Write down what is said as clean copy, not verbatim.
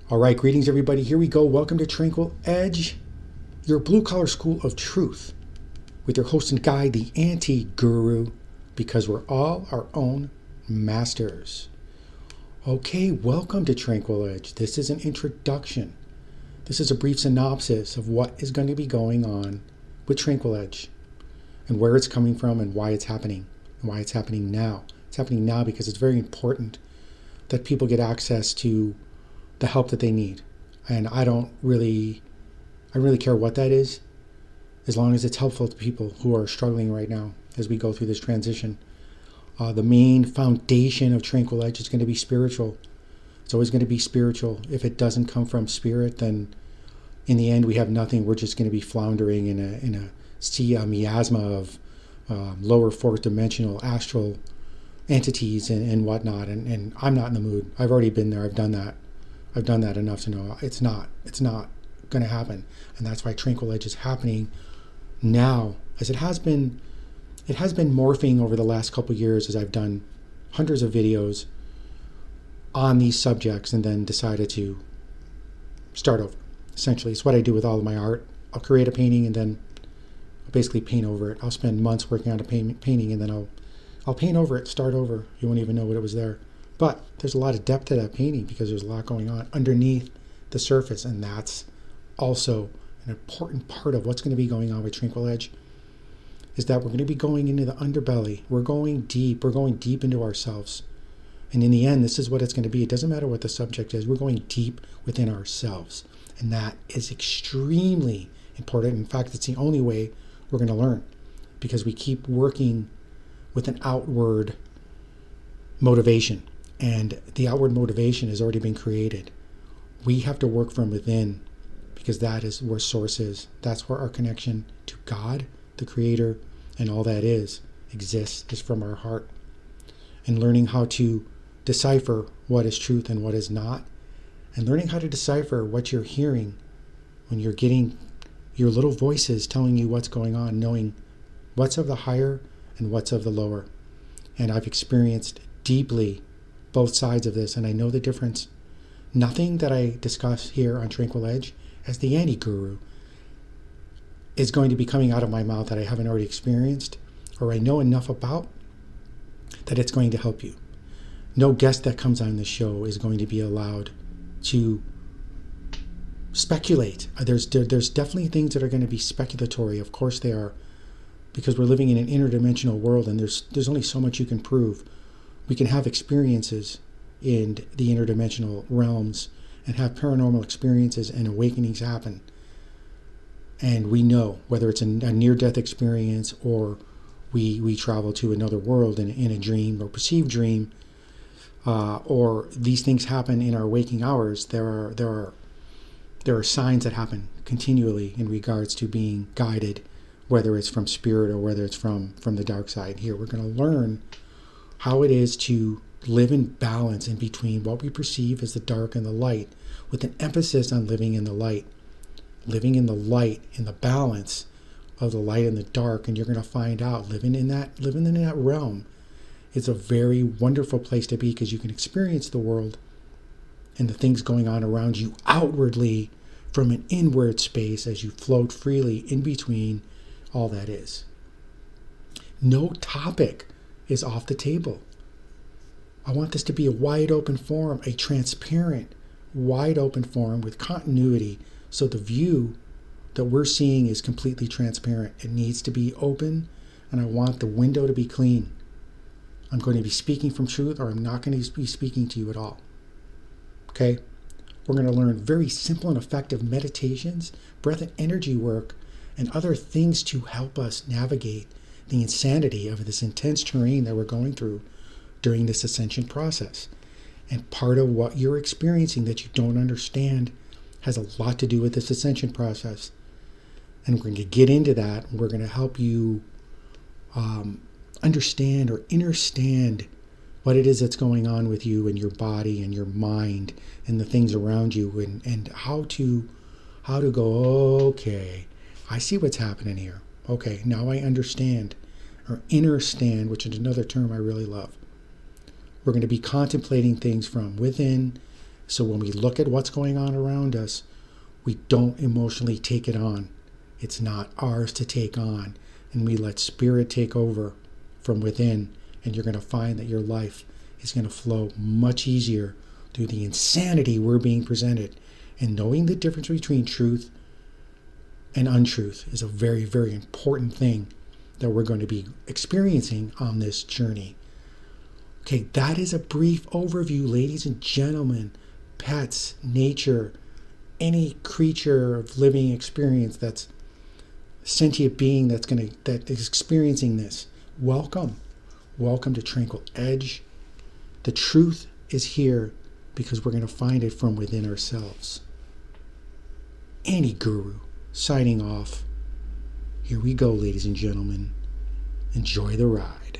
All right, greetings everybody. Here we go. Welcome to Tranquil Edge, your blue-collar school of truth, with your host and guide, the anti-guru, because we're all our own masters. Okay, welcome to Tranquil Edge. This is an introduction. This is a brief synopsis of what is going to be going on with Tranquil Edge and where it's coming from and why it's happening and why it's happening now. It's happening now because it's very important that people get access to the help that they need. And I really care what that is, as long as it's helpful to people who are struggling right now as we go through this transition. The main foundation of Tranquil Edge is going to be spiritual. It's always going to be spiritual. If it doesn't come from spirit, then in the end we have nothing. We're just going to be floundering in a sea, a miasma of lower fourth dimensional astral entities and whatnot. And I'm not in the mood. I've already been there. I've done that enough to know it's not going to happen. And that's why Tranquil Edge is happening now, as it has been morphing over the last couple of years, as I've done hundreds of videos on these subjects and then decided to start over. Essentially, it's what I do with all of my art. I'll create a painting and then I'll basically paint over it. I'll spend months working on a painting and then I'll paint over it, start over. You won't even know what it was there. But there's a lot of depth to that painting because there's a lot going on underneath the surface, and that's also an important part of what's going to be going on with Tranquil Edge, is that we're going to be going into the underbelly. We're going deep into ourselves. And in the end, this is what it's going to be. It doesn't matter what the subject is. We're going deep within ourselves. And that is extremely important. In fact, it's the only way we're going to learn, because we keep working with an outward motivation. And the outward motivation has already been created. We have to work from within, because that is where source is. That's where our connection to God, the Creator, and all that exists from our heart. And learning how to decipher what is truth and what is not, and learning how to decipher what you're hearing when you're getting your little voices telling you what's going on, knowing what's of the higher and what's of the lower. And I've experienced deeply both sides of this, and I know the difference. Nothing that I discuss here on Tranquil Edge as the anti-guru is going to be coming out of my mouth that I haven't already experienced or I know enough about that it's going to help you. No guest that comes on the show is going to be allowed to speculate. There's definitely things that are going to be speculatory. Of course they are, because we're living in an interdimensional world, and there's only so much you can prove. We can have experiences in the interdimensional realms and have paranormal experiences and awakenings happen. And we know whether it's a near-death experience or we travel to another world in a dream or perceived dream, or these things happen in our waking hours. There are signs that happen continually in regards to being guided, whether it's from spirit or whether it's from the dark side. Here we're going to learn how it is to live in balance in between what we perceive as the dark and the light, with an emphasis on living in the light. Living in the light, in the balance of the light and the dark, and you're going to find out living in that realm is a very wonderful place to be, because you can experience the world and the things going on around you outwardly from an inward space as you float freely in between all that is. No topic is off the table. I want this to be a wide open forum, a transparent, wide open forum with continuity, so the view that we're seeing is completely transparent. It needs to be open, and I want the window to be clean. I'm going to be speaking from truth, or I'm not going to be speaking to you at all. Okay? We're going to learn very simple and effective meditations, breath and energy work, and other things to help us navigate the insanity of this intense terrain that we're going through during this ascension process. And part of what you're experiencing that you don't understand has a lot to do with this ascension process. And we're going to get into that. We're going to help you understand or understand what it is that's going on with you and your body and your mind and the things around you, and how to go, okay, I see what's happening here. Okay, now I understand, or understand, which is another term I really love. We're going to be contemplating things from within So when we look at what's going on around us, we don't emotionally take it on. It's not ours to take on. And we let spirit take over from within. And you're going to find that your life is going to flow much easier through the insanity we're being presented. And knowing the difference between truth and untruth is a very, very important thing that we're going to be experiencing on this journey. Okay, that is a brief overview, ladies and gentlemen. Pets, nature, any creature of living experience that's sentient being that is experiencing this. Welcome to Tranquil Edge. The truth is here because we're going to find it from within ourselves. Anti-Guru signing off. Here we go, ladies and gentlemen. Enjoy the ride.